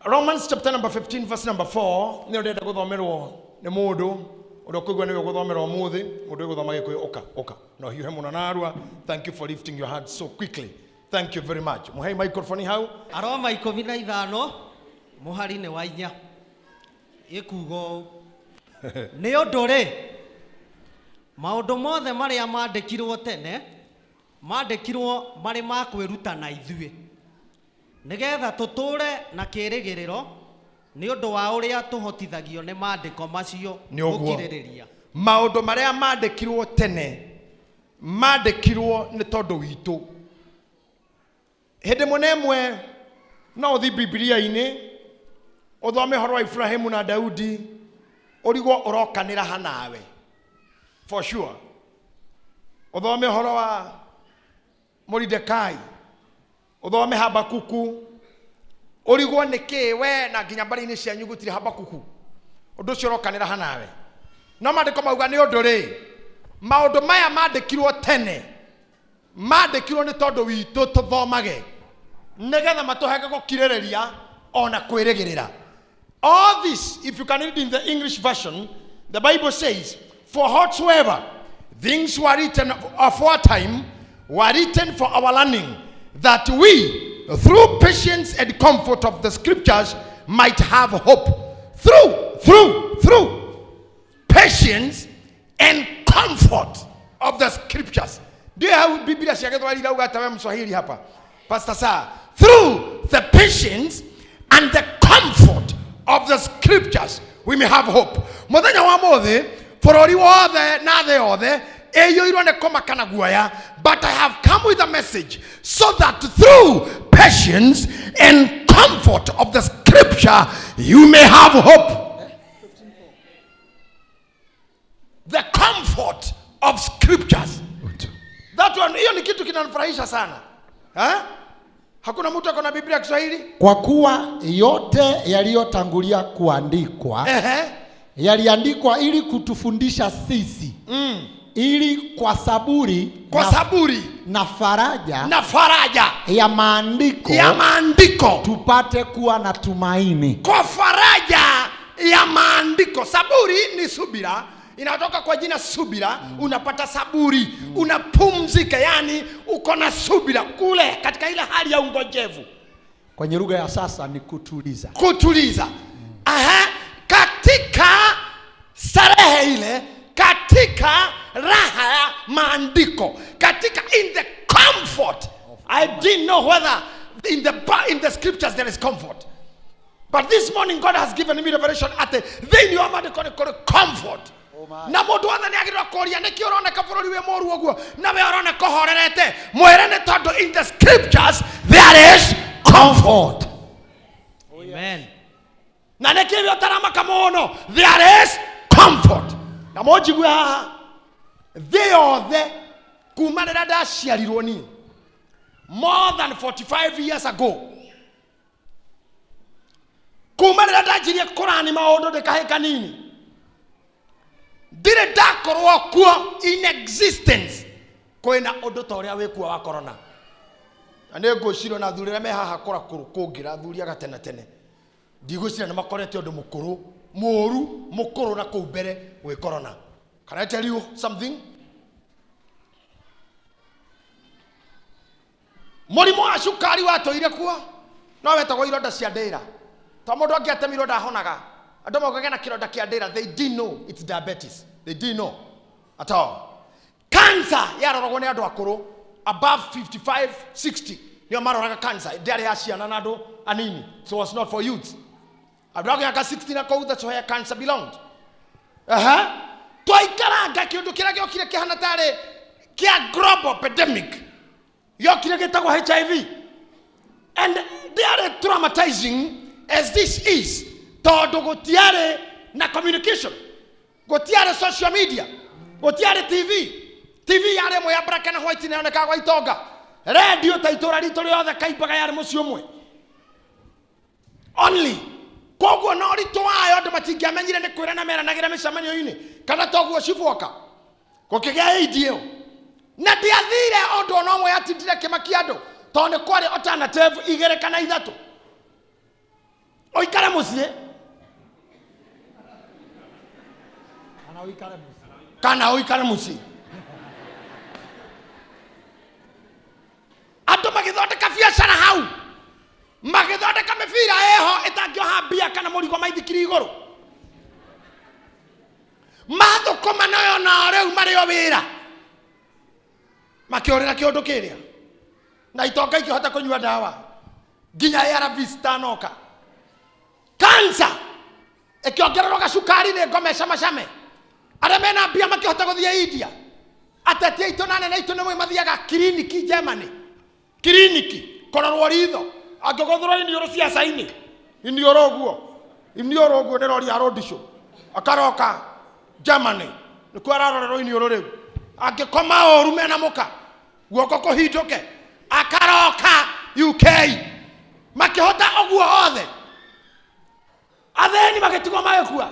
Romans chapter number 15 verse number 4 ni ndenda guthomerwo ni mundu uria kuigwa niwe guthomerwo muthi mundu guthoma gikuyu oka no hiyo hemo na arua. Thank you for lifting your hand so quickly. Thank you very much. Muhei microphone hau Aroma 15 muhari ne wa 4 ikugo ni undu ri maundu mothe maria mandikirwo tene mandikirwo mari ma kwiruta na ithuĩ nigetha tuture na kirigiriro ni undu wa uria tuhotithagio ni mandiko macio gukiririria maundu maria mandikirwo tene mandikirwo ni tondu witu. Hende munemwe no uthi Biblia-ini uthome horo wa Ibrahimu na Daudi urigwo urokanira hanawe for sure. Uthome horo wa Mordekai, uthome Habakuku urigwo niki we na nginya mbari-ini cia nyugutire Habakuku undu cio urokanira hanawe. No mandiko mauga ni undu ri maundu maya mandikirwo tene mandikirwo ni tondu witu tuthomage nigetha matuheke gukiririria ona kwirigirira. All this, if you can read in the English version, the Bible says, for whatsoever things were written aforetime were written for our learning, that we, through patience and comfort of the scriptures, might have hope. Through patience and comfort of the scriptures. Do you have Biblia siagetwa ugatawe Mswahili hapa? Pastor Sir, through the patience and the comfort of the scriptures we may have hope. Muthenya wa mothe forori wothe na the othe eyoirwo ne koma kana guaya, but I have come with a message so that through patience and comfort of the scripture you may have hope. The comfort of scriptures. That one, hiyo ni kitu kinanifurahisha sana. Hakuna mtu akona Biblia ya Kiswahili? Kwa kuwa yote yaliyotangulia kuandikwa yaliandikwa ili kutufundisha sisi ili kwa saburi na faraja ya maandiko tupate kuwa na tumaini. Kwa faraja ya maandiko. Saburi ni subira. Inatoka kwa jina subira, unapata saburi, unapumzika, yani uko na subira kule katika ile hali ya ungojevu. Kwenye lugha ya sasa ni kutuliza. Katika starehe ile, katika raha ya maandiko, katika in the comfort. I didn't know whether in the scriptures there is comfort. But this morning God has given me revelation at the then you are the comfort. Na mundu wothe ni agirwa kuria niki uroneka bururi we moru oguo na we uroneka horerete mwere ne tondu in the scriptures there is comfort. Amen. Na niki we otaramaka muno there is comfort. Na mojigwe haha they othe kuma rira ndaciarirwo ni more than 45 years ago, kuma rira ndajirie kurani maundu ndikahika nini dire dakorwo kuo in existence koina undu toria wekuwa wa corona. Ane ngociro na thurira me haha kora kungira thuria gatene tene ndigocira na makorete undu mukuru moru mukuru na ku mbere we corona. Can I tell you something? Murimo wa cukari watoire kuo no wetagwo ironda cia ndira to mundu angiatemirwo ndahonaga. Ando mogagena kironda kia ndira, they didn't know it's diabetes. They didn't know at all. Cancer yarorogwo ni andu akuru above 55 60 nio maroraga cancer ndari ya ciana na andu anini, so it was not for youth. Abrogo yaka 16 na kou, that's where cancer belonged. Twaikaraga kindu kiria giokire kihana tare kia global epidemic yokire gitagwo HIV, and they are traumatizing as this is. Todo gotiare na communication, gotiare social media, gotiare TV yare mo ya black and white na oneka kwa itonga radio taitora ritori othe kaibaga yare mucio mwe only koguo no rito ayo ndu matingiamenyire ni kwira na mera nagira micamanio-ini kana toguo civoka gukigea idio na ndiathire ondu no mwe atindire kimakia andu tondu kwari alternative igere kana ithatu. muciĩ Anaoikare kana uikare muciĩ. Andũ magĩthondeka biacara hau, magĩthondeka mĩbira eho ĩtangĩoha mbia kana mũrigo maithikiri igũrũ, mathũkũma nayo na rĩu marĩ o wĩra makĩũrĩra kĩũndũ kĩrĩa na itonga ikĩhota kũnyua ndawa nginya ARV citanoka. Kansa ĩkĩongererwo gacukari nĩ ngome camacame, arĩa mena mbia makĩhota gũthiĩ India. Ateti aitũ na anene aitũ nĩmwe mathiaga kiriniki Germany, kiriniki kũrorwo ritho, angĩgũthũrwo iniũrũ ciaca-inĩ, iniũrũ ũguo nĩrori ya road show, akaroka Germany nĩkuo ararorerwo iniũrũ rĩu, angĩkoma ũru mena mũka guoko kũhindũke akaroka UK, makĩhota ũguo othe, athĩni magĩtigwo magĩkua.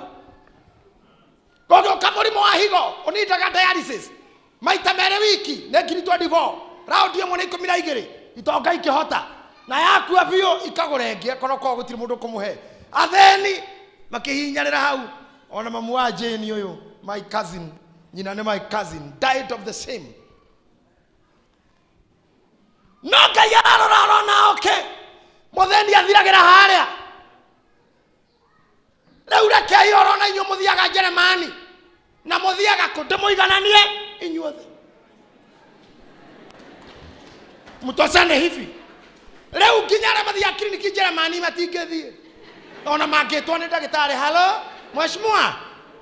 Gũgĩũka mũrimũ wa higo ũnindaga dialysis maita merĩ wiki nĩ 24 raundi ĩmwe nĩ 12, itonga ikĩhota na yakua biũ ikagũra ĩngĩ korwo gũtirĩ mũndũ kũmũhe. Athĩni makĩhinyanĩra hau, ona mamu wa Jane ũyũ my cousin, nyina nĩ my cousin, died of the same. No Ngai ararora oke mũtheni athiragĩra harĩa rĩu rekei orona inyuĩ mũthiaga Jeremani na mũthiaga kũ ndĩmũigananie inyuothe mũtocane hivi. Rĩu nginya arĩa mathiaga kiriniki Jeremani matingĩthiĩ ona mangĩtwo nĩ ndagĩtarĩ. Halo mheshimiwa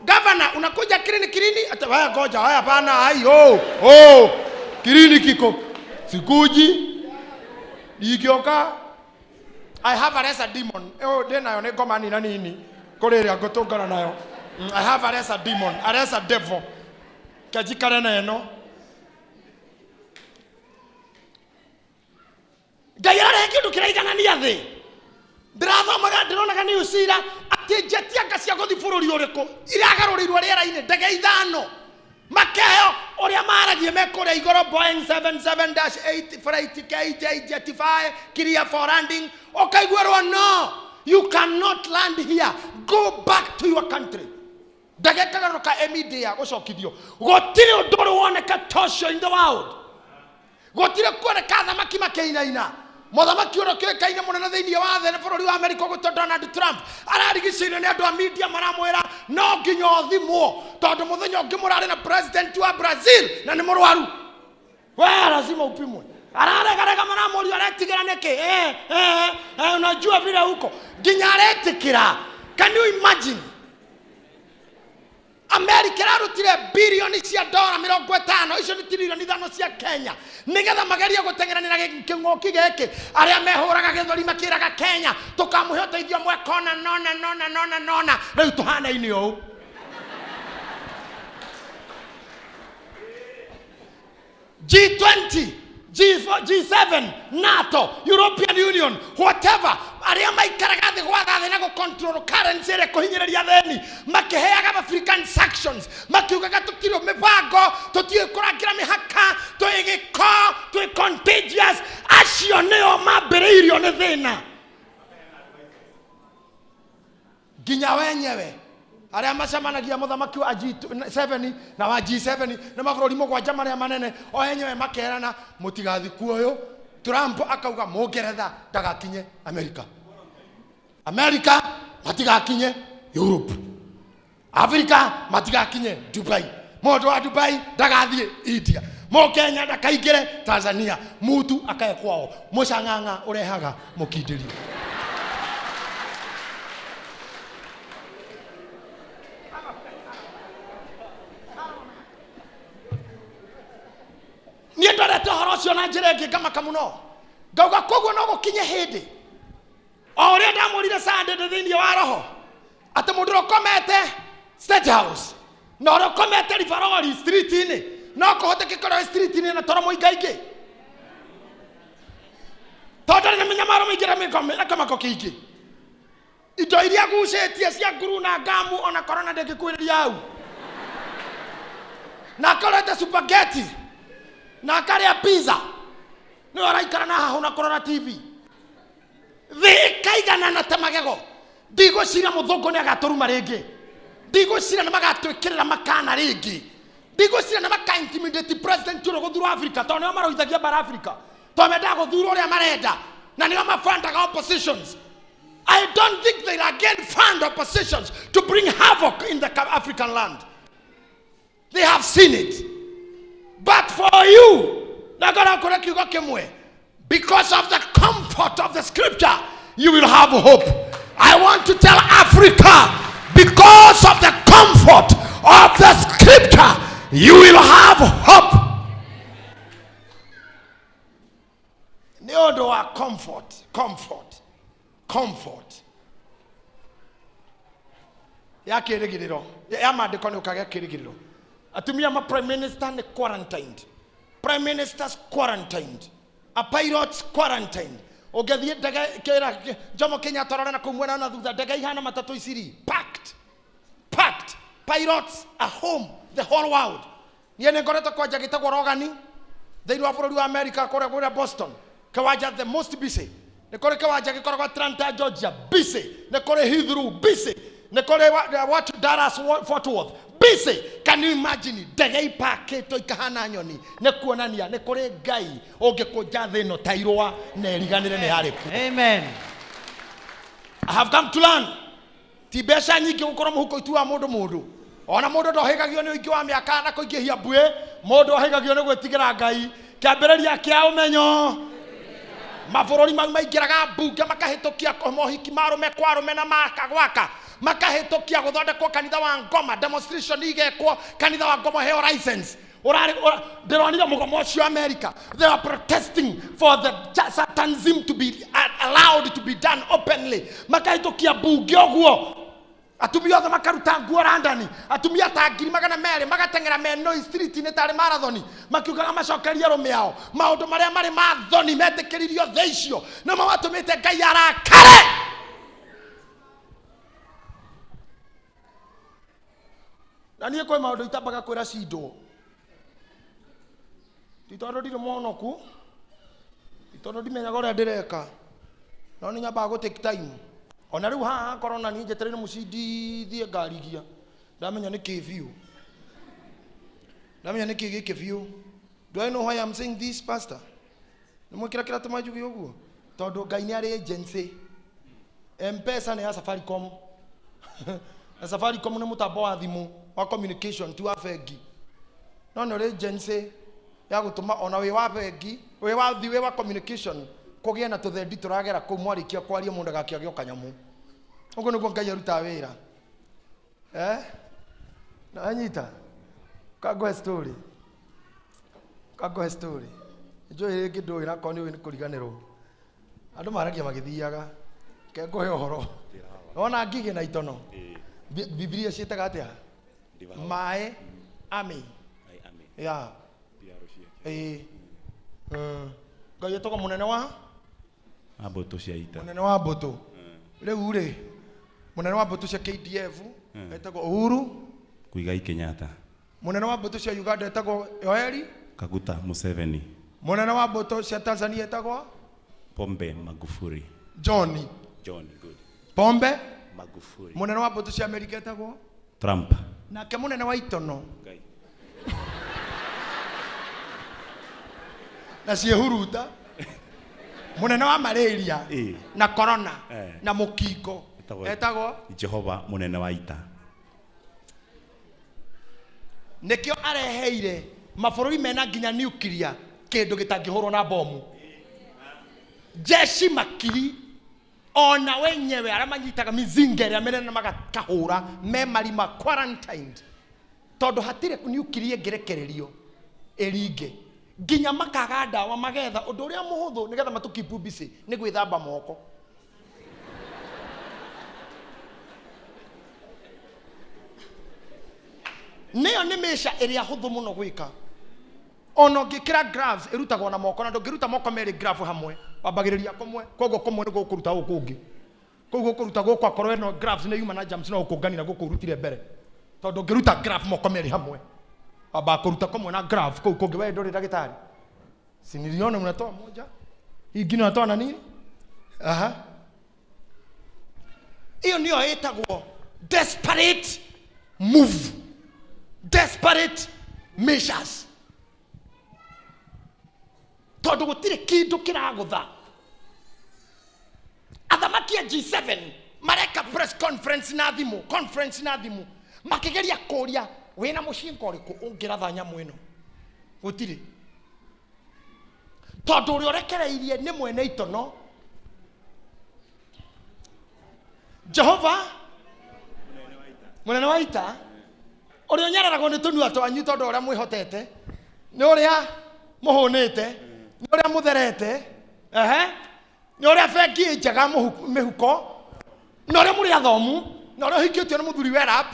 gavana, unakuja kliniki lini? Ata haya ngoja, haya bana, hai kliniki ko sikuji nikioka. I have a resa demon. Dena yo ne ngoma na nini kureria ngotongana nayo. I have a resa demon, a resa devil kajikara na eno. Gayara kindu kiraiganania thi ndirathamaga ndironaga ni ucira ati njeti akacia guthi bururi uriku iragarũrĩirwo rĩera-inĩ ndege ithano makeheo ũrĩa maragie mekuria igũrũ Boeing 77-8 flight KJ-75 clear for landing. Ukaiguĩrwo no, you cannot land here, go back to your country. Ndege kagaruka emidia gucokithio. Gũtirĩ ũndũ ũrĩ woneka tocio in the world, gũtirĩ kuoneka thamaki makĩinaina. Mothamaki ũrĩa kĩoĩkaine mũnene thĩinĩ wa thĩ nĩ bũrũri wa Amerika gũtwo Donald Trump ararigicĩirio nĩ andũ a media maramwĩra no nginya ũthimwo tondũ mũthenya ũngĩ mũrarĩ na president wa Brazil na nĩ mũrwaru. We lazima upimwe. Araregarega maramũria aretigĩra nĩkĩ? Unajua vile huko nginya aretikĩra. Can you imagine? America irarutire bilioni cia dola 50, icio nĩ tirilioni 5 cia Kenya, nigetha mageria gũteng'eranĩra kĩng'ũki gĩkĩ. Arĩa mehũraga gĩthũri makĩraga Kenya tũkamũhe ũteithio mwekona nona rĩu tũhana-inĩ ũũ. G20, G7, NATO, European Union, whatever, arĩa maikaraga thĩ gwatha thĩ na gũcontrol currency ĩrĩa kũhinyĩrĩria thĩni makĩheaga African sanctions makiugaga tũtirĩ mĩbango tũtiĩ kũrangĩra mĩhaka twĩ gĩko twĩ contagious. Acio nĩo mambĩrĩirio nĩ thĩna. Nginya wenyewe arĩa macemanagia mũthamaki wa G7 na wa G7 na mabũrũri mũgwanja marĩa manene o enyewe makerana mũtigathikũ ũyũ. Trump akauga Mũngeretha ndagakinye America matigakinye Europe, Africa matigakinye Dubai, mũndũ wa Dubai ndagathiĩ India, Mũkenya ndakaingĩre Tanzania, mutu akae kwao. Mũcang'ang'a ũrehaga mũkindĩrio. Niĩ ndorete ũhoro ũcio na njĩra ĩngĩ ngamaka mũno, ngauga koguo no gũkinye hĩndĩ o ũrĩa ndamũrire Sunday thĩinĩ wa roho atĩ mũndũ ũkomete State House na ũrĩa ũkomete Riveroli street-inĩ no kũhoteke kũrĩa street-inĩ na toro mũingaingĩ tondũ nĩ mĩnyamaro mĩingĩ na kamako kĩingĩ. Indo iria gucĩtie cia nguru na ngamu ona korona ndĩngĩkuhĩrĩria hau na korete spaghetti na akarĩa pizza nĩ araikara na hahu na korora TV thĩ kaigana na tamagego ndigwiciria muthungu ni agaturuma ringi, ndigwiciria ni magatwikirira makana ringi, ndigwiciria ni makaintimidate president uro guthura Africa tondu nio maroithagia bara Africa tondu mendaga guthura uria marenda na nio mafandaga oppositions. I don't think they again fund oppositions to bring havoc in the African land. They have seen it. But for you, because of the comfort of the scripture, you will have hope. I want to tell Africa, because of the comfort of the scripture, you will have hope. Comfort. Ya kirigiriro. Ya mandiko ni ukagea kirigiriro. Atumia ma prime minister ni quarantined. Prime ministers quarantined. A pilots quarantined. Ogethi daga kera Jomo Kenya torora na kumwena na thutha daga ihana matatu isiri. Packed. Pilots are home. The whole world. Yene ngoreto kwa jagita kwa rogani. They do afro America kwa Boston. Kawaja the most busy. Nekore kawaja gikora kwa Atlanta Georgia busy. Nekore Heathrow busy. Nekore what Dallas Fort Worth busy. Can you imagine degei paketo ikahana nyoni nekuonania nekore gai ogekuja thino tairwa na eriganire ni hariku. Amen. I have come to learn. Tibesha nyingi gukora muhuko itu wa mundu ona mundu ndohigagio ni uingi wa miaka na kuingihia bue mundu ohigagio ni gwetigira ngai kiambiriria kia umenyo. Mabururi maingiraga bunge makahitukia mohiki marume kwarume na makagwaka makahitukia guthondekwo kanitha wa Ngoma demonstration igekwo kanitha wa Ngoma heo license ndironire mugomo ucio America. They are protesting for the satanism to be allowed to be done openly. Makahitukia bunge oguo atumia othe makaruta nguo randani atumia ta ngiri magana meri magatengera meno street ni tari marathoni makiugaga macokeria rume yao maundu maria mari mathoni metikiririo theicio na mawatumite ngai arakare. Na nie kwe maundu itambaga kwira cindo titondo ndire monoku titondo ndimenyaga uria ndireka no ni nyambaga go take time. Ona riu haha corona ni njeterere mucindi thie ngarigia ndamenya ni kiviu ndamenya ni kigi kiviu. Do I know why I'm saying this, pastor? Nimwikira kira tumajugi uguo tondu ngai ni ari agency. M-Pesa ni ya Safaricom. Na Safaricom ni mutambo wa thimu wa communication tu afegi no ni agency ya gutuma ona we wa bengi we wa thiwe wa communication kugia na tuthendi turagera ku mwarikia kwaria mundu gakiagio kanyamu ugo niguo ngai aruta wira na anyita kago story jo iri ngindo ira koni we ni kuriganirwo andu maragia magithiaga kengo he ohoro ona ngige na itono Biblia ciitaga atia mae ami ya ngai etagwo munene wa Mboto cia ita. Munene wa mboto. Riu ri munene wa mboto cia KDF etagwo Uhuru Kuigai Kenyatta. Munene wa mboto cia Uganda etagwo Yoweri Kaguta Museveni. Munene wa mboto cia Tanzania etagwo Pombe Magufuli. John Good. Pombe Magufuli. Munene wa mboto cia Amerika etagwo Trump. Na ke munene wa itono Ngai. Na ciehuruta munene wa malaria na corona na mukingo etagwo Jehova munene wa ita. Nikio areheire mabururi mena nginya nuclear kindu gitangihurwo na bomu. Jeshi makiri ona wenyewe aramanyitaga mizinga ya menene magakahura me marima quarantined tondu hatire nuclear ngerekererio eringe nginya makaga ndawa magetha undu uria muhuthu nigetha matukipu busy ni gwithamba moko. Niyo ni mesha iria huthu muno gwika ono ngikira gloves irutagwo na moko na ndungiruta moko meri glove hamwe wambagiriria komwe kogo komwe nigo kuruta gukungi kogo kuruta gukwa korwe no gloves ne yuma na jams no ukungani na gukurutire mbere tondu ngiruta glove moko meri hamwe wamba kuruta komwe na glove kou kungi we ndori dagitari si niliona mnatoa moja hii ngine natoa na nini hiyo iyo niyo etagwo desperate move, desperate measures. Tondu gutire kindu kiragutha. Athamaki G7 mareka press conference na thimu, makigeria kuria wina mucinga uriku ungiratha nyamu ino. Gutire. Tondu uri orekereirie ni mwene itono. Jehova munene wa ita uri onyararagwo ni tunua twanyu tondu uria mwihotete ni uria muhunite ni uria mutherete ni uria bengi njega mihuko ni uria muri athomu ni uria hikitio ni muthuri werap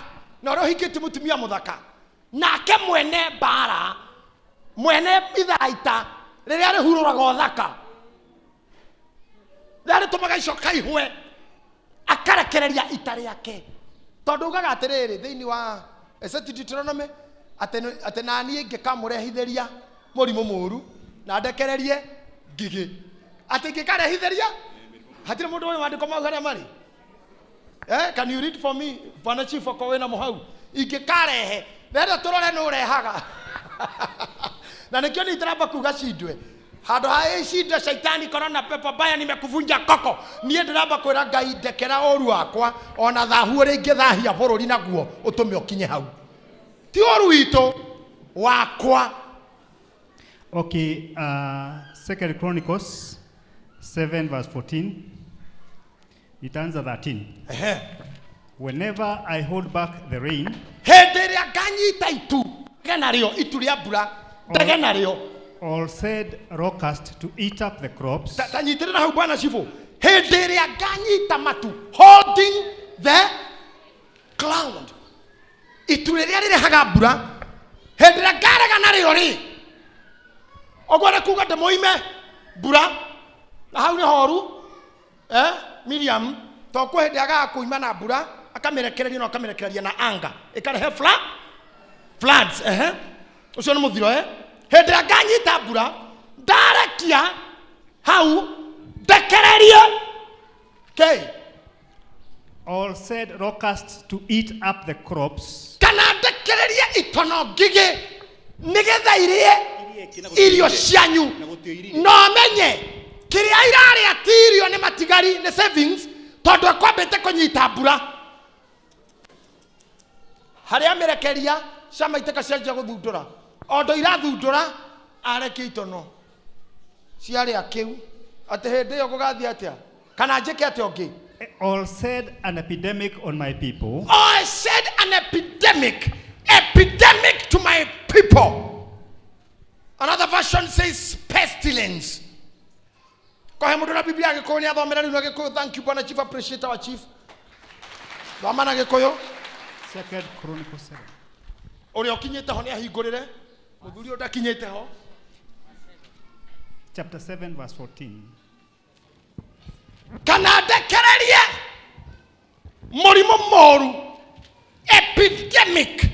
ni uria hikitio mutumia muthaka nake mwene bara mwene ithaita riria rihururaga thaka riria ritumaga icoka ihwe akarekereria ita riake tondu ugaga atiriri thiini wa Deuteronomy ate nani ingikamurehithiria murimu muru na ndekererie ngigi ate ngikarehithiria hatire mundu we wandiko mau haria mari can you read for me Bwana Chief Okowena muhau ingikarehe rero turore no rehaga na nikio ni traba kuga cindwe hado hai cindwe shaitani korona pepo baya nimekuvunja koko nie ndiramba kwira Ngai ndekera oru wakwa ona thahu ri ngithahia bururi naguo utume okinye hau ti oru wito wakwa. Okay, 2 Chronicles 7 verse 14. It answers 13. Whenever I hold back the rain, henderia nganyita itu genario itu ria mbura ndegenario all said locust to eat up the crops. Tanyitirira hau Bwana Chifu henderia nganyita matu holding the cloud itu ria rirehaga mbura henderia ngarega nario ri ogwara kuga ndemoime mbura na hau ni horu Miriam to kwehendaga kuima na mbura akamerekereria no akamerekereria na anga ikarehe floods ucio ni muthiro hendira nganyita mbura ndarekia hau ndekererie all said locusts to eat up the crops. Kana ndekererie itono ngigi nigetha irie irio cianyu no menye kiria irari atirio ni matigari ni savings tondu akwambite kunyita mbura haria merekeria cama iteka cianjia guthundura ondo irathundura areke itono ciari akiu ati hindi iyo gugathi atia kana njike atia ongi. All said an epidemic on my people. I said an epidemic to my people. Another version says pestilence. Kwa hemu na Biblia Gikuyu ni athomera riu na Gikuyu. Thank you Bwana Chief, appreciate our chief. Thoma na Gikuyu 2 Chronicles 7. Uri okinyete ho ni ahingurire muthuri udakinyete ho. Chapter 7 verse 14. Kana ndekererie murimu moru epidemic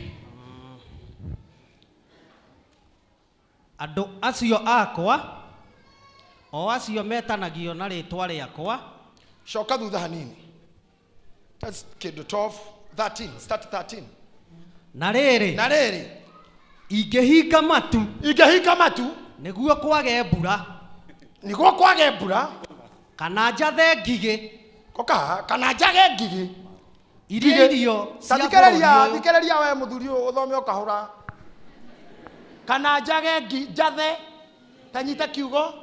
andu acio akwa o acio metanagio na ritwa riakwa. Shoka thutha hanini. That's kid 12 13 start 13. Na riri ingihinga matu niguo kwage mbura kana njathe ngigi kana njage ngigi irio thikiriria we muthuri uthome ukahura kana njage njathe tanyita kiugo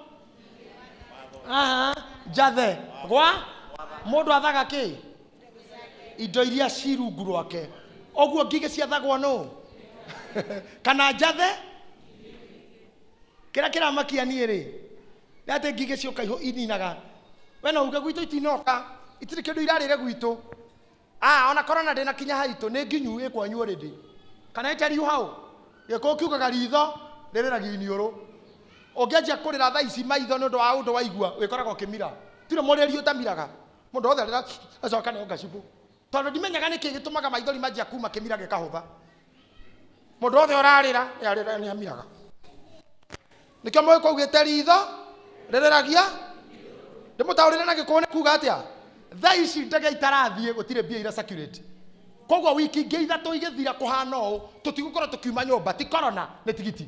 njathe gwa mundu athaga ki indo iria cirungu rwake oguo ngigi ciathagwo no kana njathe kira makia ni ri nate ngigi cioka iho ininaga we no uge gwitu itinoka itire kindu irarire gwitu ona corona ndina kinya haitu ni nginyu ikwanyu already kana itariu hau giko kiugaga ritho ririragia iniuru ungianjia kurira thaa ici maitho ni undu wa undu waigua wikoraga ukimira tire mureri utamiraga mundu othe rira acoka ni ongacibu tondu ndimenyaga niki gitumaga maithori manjia kuma kimira gikahutha mundu othe urarira yarira ni amiraga nikio mwiko ugite ritho ririragia ndimutaurire na Gikuyu kuga atia tha ici ndege itarathie gutire mbia ira circulate koguo wiki ingi ithatu igithira kuhana ũũ tutigukorwo tukiuma nyũmba ti corona nĩ tigiti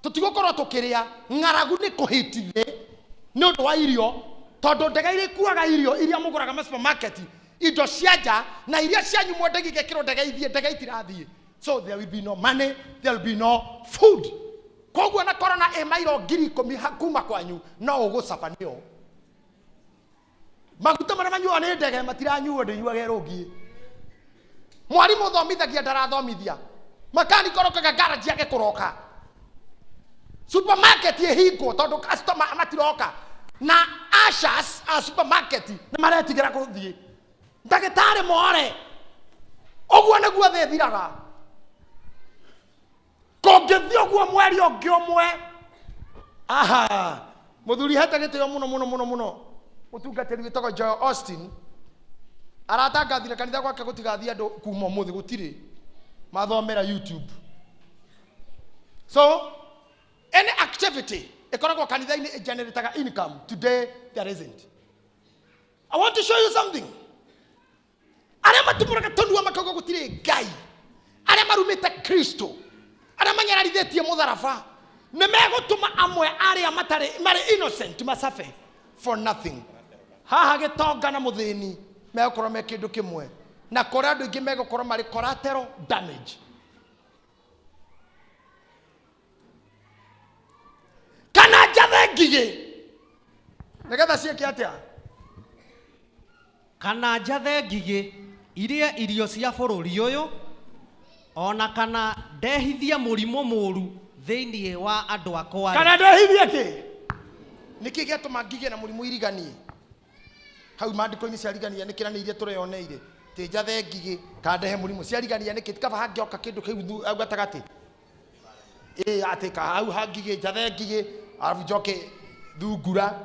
tutigukorwo tukiria ng'aragu nĩ kũhĩtithĩ nĩ ũndũ wa irio tondũ ndege iria ikuaga irio iria mũgũraga ma supermarket indo cia nja na iria cianyu mwendegi gekĩrwo ndege ithie ndege itirathiĩ so there will be no money there will be no food koguo na corona ĩmairo 10,000 kuma kwanyu no ũgũcaba nĩyo maguta marĩa manyuo nĩ ndege matiranyuo ndĩnyuage rũngi mwarimũ thomithagia ndarathomithia makani korokaga garage yake kũroka supermarket ĩhingwo tondũ customer matiroka na ashas a supermarket nĩ maretigĩra gũthiĩ ndagĩtarĩ more ũguo nĩguo thĩ ĩthiraga kũngĩthiĩ ũguo mweri ũngĩ ũmwe aha mũthuri hete gĩtĩo mũno mũtungatĩri wĩtagwo Joel Austin aratangathire kanitha gwake gũtigathiĩ andũ kuma ũmũthĩ gũtirĩ mathomera YouTube so any activity ikoragwo kanitha-inĩ ĩgenerataga income today there isn't. I want to show you something. Arĩa matumũraga tũnua makauga gũtirĩ Ngai arĩa marumĩte Kristo arĩa manyararithĩtie mũtharaba nĩ megũtũma amwe arĩa marĩ innocent masafe for nothing. Haha gĩtonga na mũthĩni megũkorwo me kĩndũ kĩmwe na kũrĩa andũ aingĩ megũkorwo marĩ collateral damage. Kana njathe ngigĩ nĩgetha ciĩke atĩa kana njathe ngigĩ irie irio cia bũrũri ũyũ ona kana ndehithie mũrimũ mũru thĩinĩ wa andũ akwa kana ndehithie kĩ nĩkĩ gĩatũma ngigĩ na mũrimũ iriganie hau maandĩko-inĩ ciarigania nĩ kĩranĩirie tũreyoneire tĩ njathe ngigĩ kana ndehe mũrimũ ciarigania nĩkĩ tikaba hangĩoka kĩndũ kĩu au gatagatĩ atĩ hau hangigĩ njathe ngigĩ arabu njoke thungura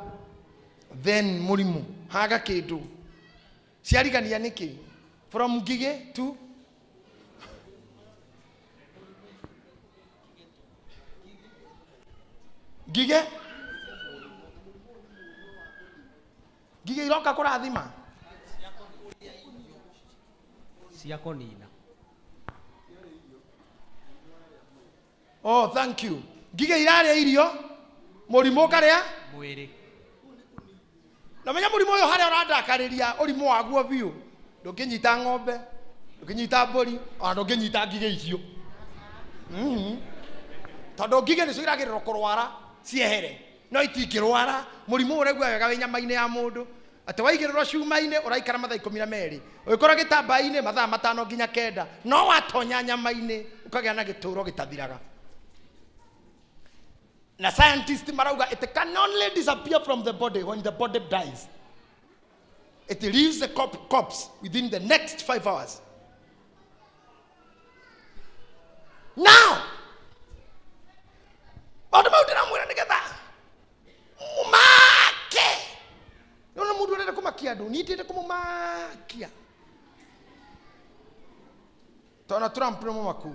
then mũrimũ haga kĩndũ ciarigania nĩkĩ from ngigĩ to ngigĩ iroka kũrathima cia kũnina. Oh, thank you. Ngigĩ irarĩa irio mũrimũ karĩa mwĩrĩ na menya mũrimũ ũyũ harĩa ũrandakarĩria ũrimũ waguo biũ ndũngĩnyita ng'ombe ndũngĩnyita mbũri ona ndũngĩnyita ngigĩ icio tondũ ngigĩ nĩcio iragĩrĩrwo kũrwara ciehere no itingĩrwara mũrimũ ũraigua wega wĩ nyama-inĩ ya mũndũ atĩ waigĩrĩrwo cuma-inĩ ũraikara mathaa 12 ũgĩkorwo gĩtambaya-inĩ mathaa 5 nginya 9 no watonya nyama-inĩ ũkagĩa na gĩtũũro gĩtathiraga. Na scientists marauga it can only disappear from the body when the body dies. It leaves the corpse within the next 5 hours. Now, maũndũ mau ndĩramwĩra nĩgetha mũmake nĩona mũndũ ũrenda kũmakia andũ niĩ ndĩrenda kũmũmakia tona Trump nĩ mũmaku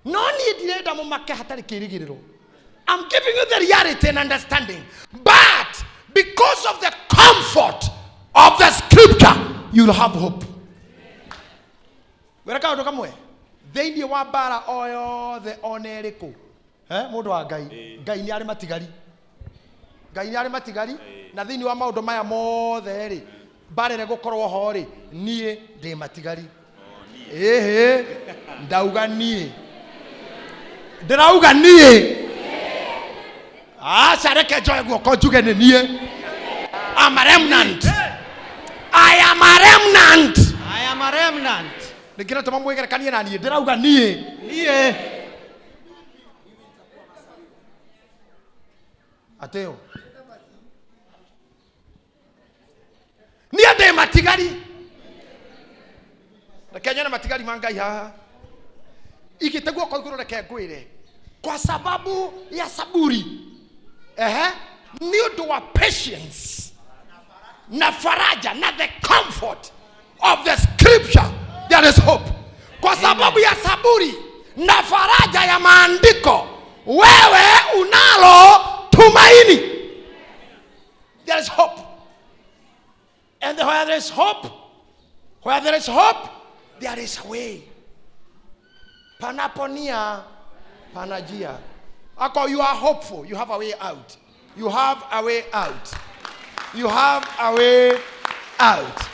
no niĩ ndirenda mũmake hatarĩ kĩĩrĩgĩrĩro. I'm giving you the reality and understanding, but because of the comfort of the scripture you'll have hope. Wĩra kaũndũ kamwe thĩinĩ wa mbara o yothe ona ĩrĩkũ mũndũ wa Ngai Ngai nĩ arĩ matigari Ngai nĩ arĩ matigari na thĩinĩ wa maũndũ maya mothe rĩ mbara ĩrĩa gũkorwo ho rĩ niĩ ndĩ matigari ndauga niĩ ndĩrauga niĩ aca reke njoe guoko njuge nĩ niĩ I'm a remnant. I am a remnant. I am a remnant. Nĩkĩra tũma mwĩgerekanie na niĩ ndĩrauga niĩ ateo niĩ ndĩ matigari reke nyone matigari ma Ngai haha igĩte guoko igũrũ reke ngwĩre kwa sababu ya saburi nĩ ũndũ wa patience na faraja na the comfort of the scripture there is hope. Kwa sababu ya saburi na faraja ya maandiko wewe unalo tumaini. there is hope. And where there is hope, there is a way. Panaponia, panajia. Ako, you are hopeful. You have a way out. You have a way out. You have a way out.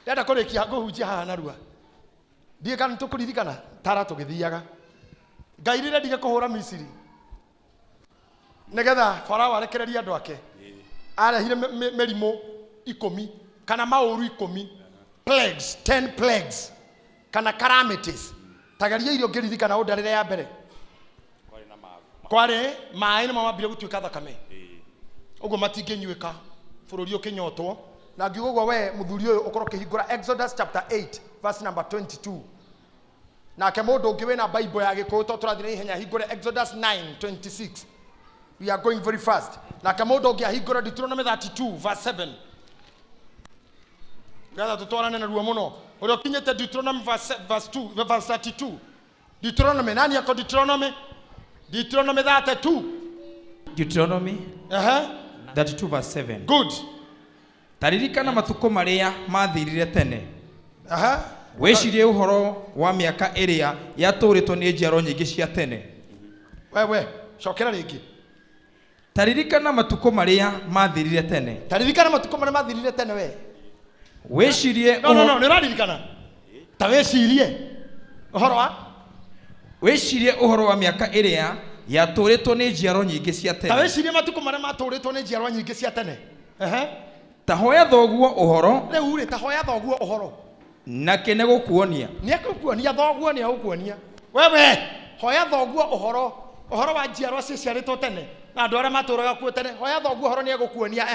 Dada kore kia go hujia hanarua. Dia kan to kuririkana tara to githiaga. Ngairire dige kuhura Misiri. Negetha Farao arekereria andu ake. Arehire merimo 10 kana mauru 10. Plagues, 10 plagues. Kana calamities. Tagaria irio ngiririkana undarire ya mbere. Kware maaĩ nĩ mamambire gũtuĩka thakame. Ũguo matingĩnyuĩka bũrũri ũkĩnyotwo. Na ngiuga ũguo we mũthuri ũyũ ũkorwo ũkĩhingũra Exodus chapter 8 verse number 22. Nake mũndũ ũngĩ wĩna Bible ya Gĩkũyũ to tũrathiĩ na ihenya hingũre Exodus 9:26. We are going very fast. Nake mũndũ ũngĩ ahingũra Deuteronomy 32 verse 7. Gatha tũtwarane na ruo mũno. Ũrĩa ũkinyĩte Deuteronomy verse 32. Deuteronomy nani yako Deuteronomy? Deuteronomy 32. Deuteronomy 32 verse 7. Good. Taririkana matuko maria mathirire tene. Wecirie uhoro wa miaka ĩrĩa yatũrĩtwo nĩ njiaro nyingĩ cia tene. Wewe, cokera rĩngĩ. Taririkana matuko maria mathirire tene. Taririkana matuko maria mathirire tene we. Wecirie No, nĩ ũraririkana. Ta wecirie. Ũhoro wa? Wecirie uhoro wa miaka ĩrĩa yatũrĩtwo nĩ njiaro nyingĩ cia tene. Ta wecirie matuko maria matũrĩtwo nĩ njiaro nyingĩ cia tene. Tahoya thoguo uhoro. Rĩu rĩ tahoya thoguo uhoro. Nake nĩ gũkuonia. Nĩ agũkuonia thoguo nĩ agũkuonia. Wewe, hoya thoguo uhoro. Uhoro wa njiaro ciarĩtwo tene. Na andũ arĩa matũraga kuo tene. Hoya thoguo uhoro nĩ agũkuonia.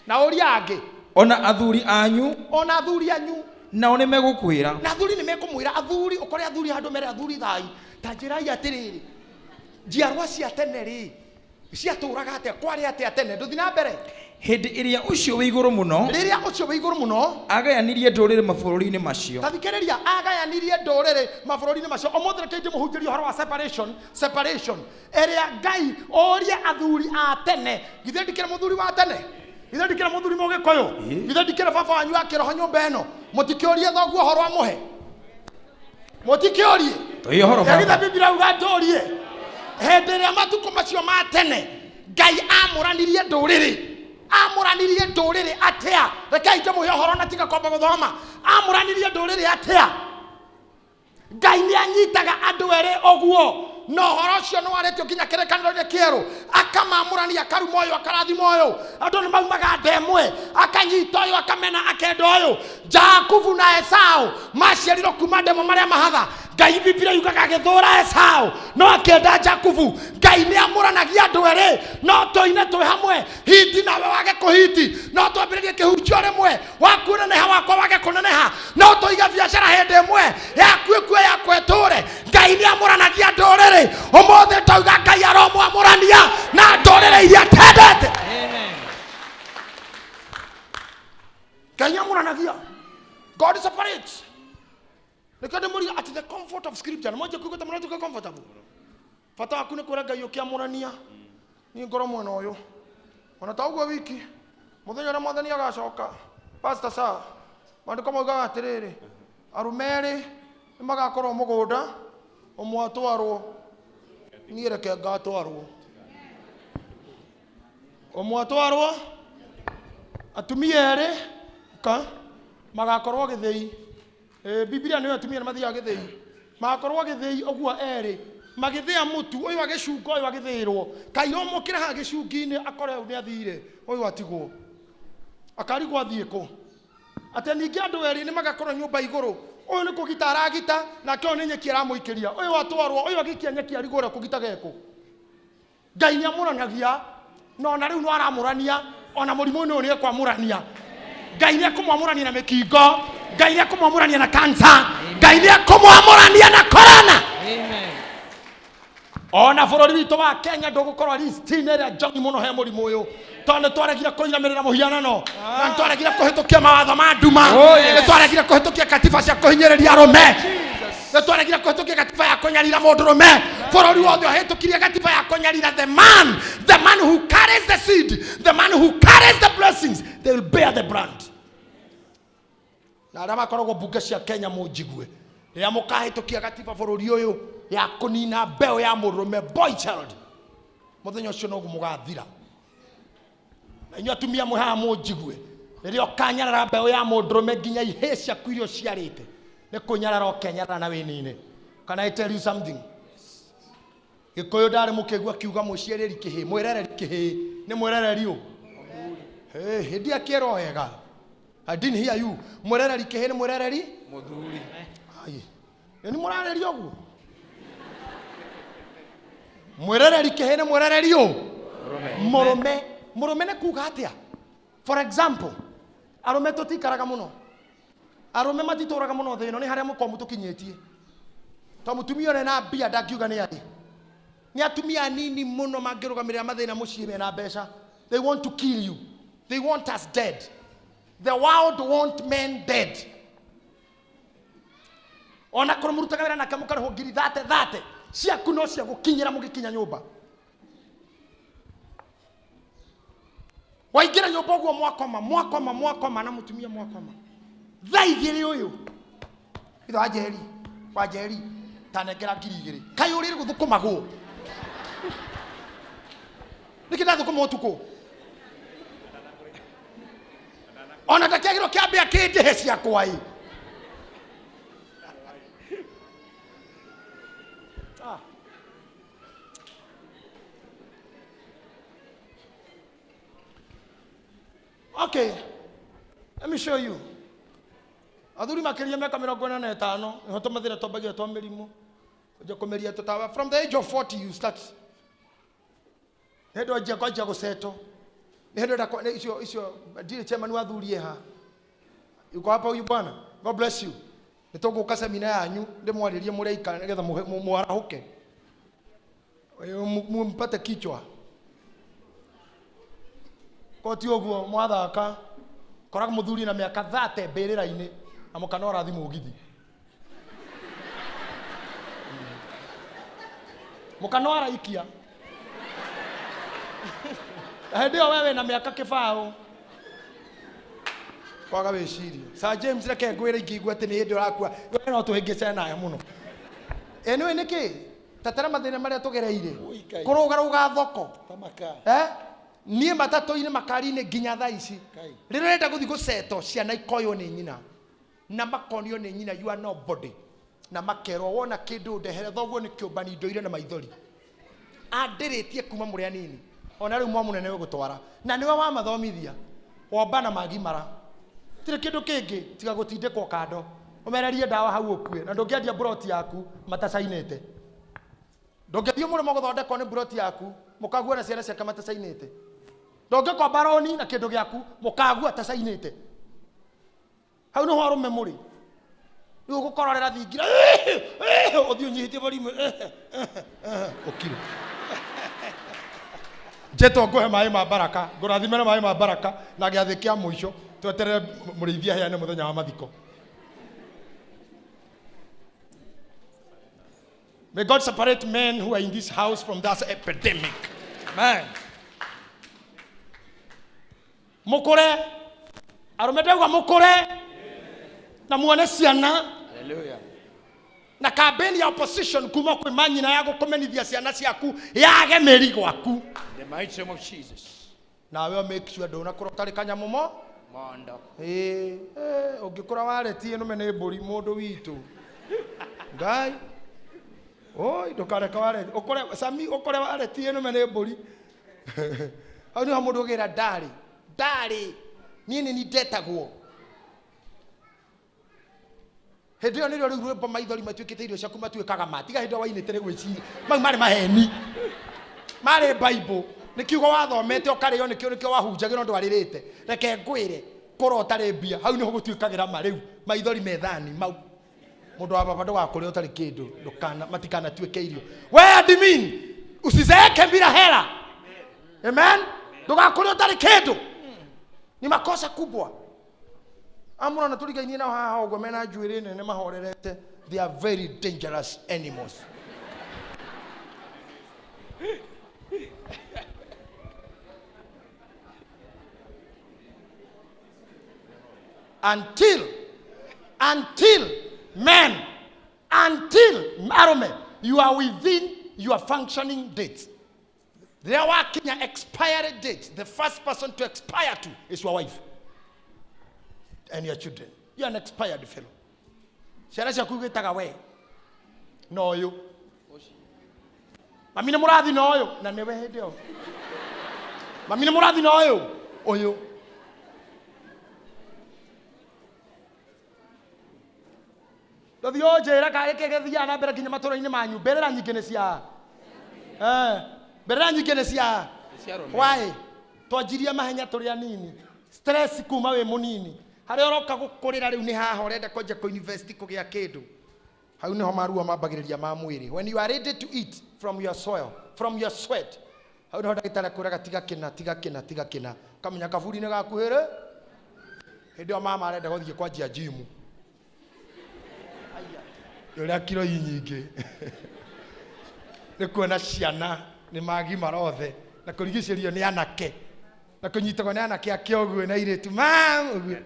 Na ũria angĩ. Ona athuri anyu. Ona athuri anyu. Nao nĩ megũkwĩra. Na athuri nĩ mekũmwĩra athuri ũkore athuri handũ mere athuri thai. Ta njĩrai atĩrĩrĩ. Njiarwa cia tene rĩ. Ciatũraga atĩa kwarĩ atĩa tene. Ndũthi na mbere. Hĩndĩ ĩrĩa ũcio wĩ igũrũ mũno. Rĩrĩa ũcio wĩ igũrũ mũno. Agayanirie ndũrĩrĩ mabũrũri-inĩ macio. Tathikĩrĩria agayanirie ndũrĩrĩ mabũrũri-inĩ macio. Ũmũthĩ reke ndĩmũhunjĩrie ũhoro wa separation. Ĩrĩa Ngai ũria athuri a tene. Githĩ ndikĩra mũthuri wa tene. Githĩ ndikĩra mũthuri Mũgĩkũyũ. Githĩ ndikĩra baba wanyu akĩroho nyũmba ĩno. Mũtikĩũrie thoguo ũhoro amũhe. Mũtikĩũrie. Tũĩ ũhoro baba. Githĩ Biblia uga ndũrie. Hĩndĩ ĩrĩa matukũ macio ma tene. Ngai amũranirie ndũrĩrĩ. Amũranirie ndũrĩrĩ atĩa. Rekei ndĩmũhe ũhoro na tiga kwamba gũthoma. Amũranirie ndũrĩrĩ atĩa. Ngai nĩ anyitaga andũ erĩ ũguo. No ũhoro ũcio nĩ warĩtio nginya kĩrĩkanĩro-inĩ kĩerũ. Akamamũrania akaruma ũyũ akarathima ũyũ. Andũ nĩ maumaga ndemwe. Akanyita ũyũ akamena akenda ũyũ. Jakubu na Esau maciarirwo kuma ndemwe marĩa mahatha. Ngai Biblia yugaga agĩthũũra Esau no akenda Jakubu. Ngai nĩ amũranagia andũ erĩ. No tũine twĩ hamwe. Hiti nawe wage kũhiti. No twambĩrĩrie kĩhunjio rĩmwe. Waku neneha wakwa wage kũneneha. No tũige biacara hĩndĩ ĩmwe. Yaku ĩkue yakwa ĩtũũre. Ngai nĩ amũranagia ndũrĩrĩ. Ũmũthĩ tauga Ngai aromwamũrania na ndũrĩrĩ iria tendete. Amen. Ngai amũranagia. God separates. At the comfort of scripture. Moja kuikuta mwana tuka comfortable. Fata hakuna kura Ngai ũkĩamũrania. Ni ngoro mwena ũyũ. Ona ta ũguo wiki. Mũthenya na mwathani agacoka. Pastor Sir. Maandĩko maugaga atĩrĩrĩ. Arũme erĩ nĩ magakorwo mũgũnda. Ũmwe atwarwo. Niĩ reke ngatwarwo. Ũmwe atwarwo. Atumia erĩ. Magakorwo gĩthĩi. Biblia nĩ atumia nĩ mathiaga gĩthĩi. Magakorwo gĩthĩi ũguo erĩ. Magĩthĩa mũtu ũyũ agĩcunga ũyũ agĩthĩĩrwo. Kairũ mũkĩra ha gĩcungi-inĩ akore nĩ athire. Ũyũ atigwo. Akarigwo athiĩ kũ. Atĩ ningĩ andũ erĩ nĩ magakorwo nyũmba igũrũ. Ũyũ nĩ kũgita aragita nake ũyũ nĩ nyeki aramũikĩria. Ũyũ atwarwo ũyũ agĩkia nyeki arigwo ũrĩa kũgita geko. Ngai nĩ amũranagia no na rĩu no aramũrania ona mũrimũ ũyũ nĩ ekwamũrania. Ngai nĩ ekũmwamũrania na mĩkingo. Ngai nĩ ekũmwamũrania na kansa. Ngai nĩ ekũmwamũrania na korona. Amen. Ona bũrũri witũ wa Kenya ndũgũkorwo list-inĩ ĩrĩa njogi mũno he mũrimũ ũyũ. Tondũ twaregire kũinamĩrĩra mũhianano. Na twaregire kũhĩtũkia mawatho ma nduma. Nĩ twaregire kũhĩtũkia katiba cia kũhinyĩrĩria arũme. Na twaragira kuhitukia katiba ya kunyarira mundurume. Bururi wothe uhitukirie katiba ya kunyarira the man who carries the seed, the man who carries the blessings, they will bear the brand. Na arama koragwo bunge cia Kenya munjigue. Rĩrĩa mũkahĩtũkia katiba bũrũri ũyũ ya kũnina mbeũ ya mũrũme boy child, mũthenya ũcio noguo mũgathira. Na inyuĩ atumia mwĩ haha mũnjigue, rĩrĩa ũkanyarara mbeũ ya mũndũrũme nginya ihĩĩ ciaku iria ũciarĩte, nĩ kũnyarara ũkenyarara na wĩnine. Can I tell you something? Gĩkũyũ ndarĩ mũkĩigua kiuga mũciarĩri kĩhĩĩ, mwĩrereri kĩhĩĩ, nĩ mwĩrereri ũ? Hĩndĩ akĩrwo wega. I didn't hear you. Mwĩrereri kĩhĩĩ nĩ mwĩrereri? Mũthuri. Ni murareri oguo. Mwĩrereri kĩhĩĩ nĩ mwĩrereri ũ? Mũrũme nĩ kuga atĩa? For example, arũme tũtikaraga mũno. Arũme matitũraga mũno thĩ ĩno, nĩ harĩa mũkomu tũkinyĩtie. To mũtumia ũrĩa na mbia ndakiuga nĩ arĩ. Nĩ atumia nini mũno mangĩrũgamĩrĩra mathĩna mũciĩ mena mbeca. They want to kill you. They want us dead. The world want men dead. Ona korwo mũrutaga wĩra nake mũkarĩhwo ngiri 30 ciaku no cia gũkinyĩra mũgĩkinya nyũmba. Waingĩra nyũmba ũguo mwakoma na mũtumia mwakoma. Thaa igĩrĩ ũyũ. Itho wanjeri tanengera ngiri 2. Kaĩ ũrĩ gũthũkũmagwo. Nĩkĩ ndathũkũma ũtukũ? Ona ndakĩagĩrwo kĩambĩa kĩndĩhe ciakwa ĩ. Okay, let me show you. Athuri makiria miaka 45 niho tumathira tombagia twa mirimu. Uja kumeria tutawa from the age of 40 you start. Hedo aje kwaje guseto. Hedo da icio ndire chairman wa athuri ha. Yuko hapa huyu bwana. God bless you. Nitoguka semina yanyu ndimwaririe mureika nigetha mwarahuke. Mumpate kichwa. Koti oguo mwathaka koraga muthuri na miaka 30 mbĩrĩra-inĩ na mũkanora thimũ ũgithi. Mũkanora ikia. Hĩndĩ ĩyo wewe na miaka kĩbaũ. Kwaga wĩciria. Sir James reke ngwĩre ingĩigua atĩ nĩ hĩndĩ ũrakua. Wewe no tũhĩngĩcane nayo mũno. Nĩũĩ nĩkĩ? Tatara mathĩna marĩa tũgereire. Kũrũgarũga thoko. Tamaka. Niĩ matatũ-inĩ makari-inĩ nginya thaa ici. Rĩrĩa renda gũthiĩ gũceto ciana ikoywo nĩ nyina. Na makonio nĩ nyina you are nobody. Na makerwo wona kĩndũ ndehere thoguo nĩ kĩũmbani ndoire na maithori. Andĩrĩtie kuma mũrĩ anini. Ona rĩu mwa mũnene gũtwara. Na nĩwe wa mathomithia. Womba na magimara. Tire kĩndũ kĩngĩ tiga gũtindĩkwo kando. Ũmererie ndawa hau ũkue. Na ndũngĩendia buroti yaku matacainĩte. Ndũngĩthiĩ mũrĩmo gũthondekwo nĩ buroti yaku mũkagua na ciana ciake matacainĩte. Ndũngĩkwa baroni na kĩndũ gĩaku mũkagua tacainĩte. Hau nĩho arũme mũrĩ. Rĩu ũgũkororera thingira. Ũthiĩ ũnyihĩtie volume. Ũkire. Njeto ngũhe maĩ ma baraka. Ngũrathimĩre maĩ ma baraka na gĩathĩ kĩa mũico. Tweterere mũrĩithia heane mũthenya wa mathiko. May God separate men who are in this house from that epidemic. Man. Mukure. Arume ndauga mukure. Na muone ciana. Hallelujah. Na kampeni ya opposition kuma kwĩ manyina ya gũkũmenithia ciana ciaku yage mĩri gwaku. The mighty name of Jesus. Nawe make sure ndũnakũra ũtarĩ kanyamũ Mondo. Ũngĩkũra waretie nũme nĩ mbũri mũndũ witũ. Ngai. Oi ndukareka ware ukore sami ukore ware tie no mene mburi. Au ni hamundu gira ndari nini ni ndetagwo. Hĩndĩ ĩyo nĩrĩo rĩu rwĩmbo maithori matuĩkĩte irio ciaku matuĩkaga matiga hĩndĩ ĩyo wainĩte gwĩciria mau marĩ maheni marĩ Bible nĩ kiugo wathomete ũkarĩo nĩkĩo wahunjagĩra ũndũ warĩrĩte reke ngwĩre kũra ũtarĩ mbia hau nĩho gũtuĩkagĩra ma rĩu maithori methani mau mundu wa baba ndũgakũrĩa ũtarĩ kĩndũ ndũkana matikana tuĩke irio we admin usizeeke bila hela amen ndũgakũrĩa ũtarĩ kĩndũ ni makosa kubwa amũrona tũrigainie nao haha ũguo mena njuĩrĩ nene mahorerete. They are very dangerous animals. Until Arome, you are within your functioning date. There are Kenya expiry date. The first person to expire to is your wife and your children. You are an expired fellow. Sharasha kugetaga we. No you. Mamina murathi no yo na newe hedeo. Mamina murathi no yo. Oyo. Dothio njera kare kegethia na mbere kinya matũra-inĩ manyu berera nyingĩ nĩ cia berera nyingĩ nĩ cia why twanjirie mahenya tũrĩ anini stress kuma we mũnini harĩa ũroka gũkũrĩra rĩu nĩ haha ũrenda kũnja kũ university kũgĩa kĩndũ hau nĩho maruo mambagĩrĩria ma mwĩrĩ. When you are ready to eat from your soil, from your sweat, hau nĩho ndagĩtarĩ akwĩraga tiga kĩna kamenya kaburi-inĩ gakuhĩrĩ hĩndĩ ĩyo mama arenda gũthiĩ kwanjia gym yũrĩa kiro nyingĩ nĩ kuona ciana nĩ magimara othe na kũrigicĩrio nĩ anake na kũnyitagwo nĩ anake ake ũguo na irĩtu mam ũguo